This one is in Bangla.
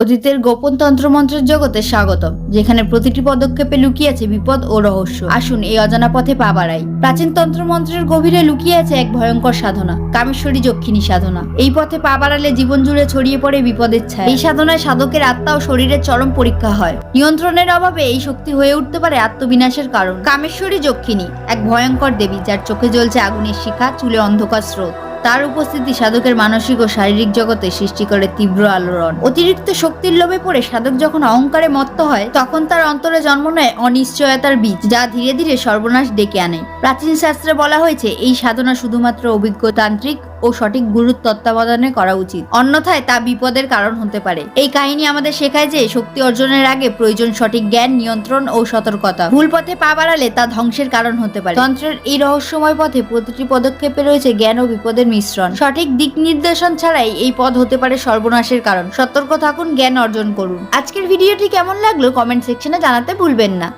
অতীতের গোপন তন্ত্রমন্ত্রের জগতে স্বাগতম, যেখানে প্রতিটি পদক্ষেপে লুকিয়ে আছে বিপদ ও রহস্য। আসুন এই অজানা পথে পা বাড়াই। প্রাচীন তন্ত্রমন্ত্রের গভীরে লুকিয়ে আছে এক ভয়ঙ্কর সাধনা, কামেশ্বরী যক্ষিণী সাধনা। এই পথে পা বাড়ালে জীবন জুড়ে ছড়িয়ে পড়ে বিপদের ছায়া। এই সাধনায় সাধকের আত্মা ও শরীরের চরম পরীক্ষা হয়। নিয়ন্ত্রণের অভাবে এই শক্তি হয়ে উঠতে পারে আত্মবিনাশের কারণ। কামেশ্বরী যক্ষিণী এক ভয়ঙ্কর দেবী, যার চোখে জ্বলছে আগুনের শিখা, চুলে অন্ধকার স্রোত। তার উপস্থিতি সাধকের মানসিক ও শারীরিক জগতে সৃষ্টি করে তীব্র আলোড়ন। অতিরিক্ত শক্তির লোভে পড়ে সাধক যখন অহংকারে মত্ত হয়, তখন তার অন্তরে জন্ম নেয় অনিশ্চয়তার বীজ, যা ধীরে ধীরে সর্বনাশ ডেকে আনে। প্রাচীন শাস্ত্রে বলা হয়েছে, এই সাধনা শুধুমাত্র অভিজ্ঞ তান্ত্রিক ও সঠিক গুরুর তত্ত্বাবধানে করা উচিত, অন্যথায় তা বিপদের কারণ হতে পারে। এই কাহিনী আমাদের শেখায় যে শক্তি অর্জনের আগে প্রয়োজন সঠিক জ্ঞান, নিয়ন্ত্রণ ও সতর্কতা। ভুল পথে পা বাড়ালে তা ধ্বংসের কারণ হতে পারে। তন্ত্রের এই রহস্যময় পথে প্রতিটি পদক্ষেপে রয়েছে জ্ঞান ও বিপদের মিশ্রণ। সঠিক দিক নির্দেশন ছাড়াই এই পথ হতে পারে সর্বনাশের কারণ। সতর্ক থাকুন, জ্ঞান অর্জন করুন। আজকের ভিডিওটি কেমন লাগলো কমেন্ট সেকশনে জানাতে ভুলবেন না।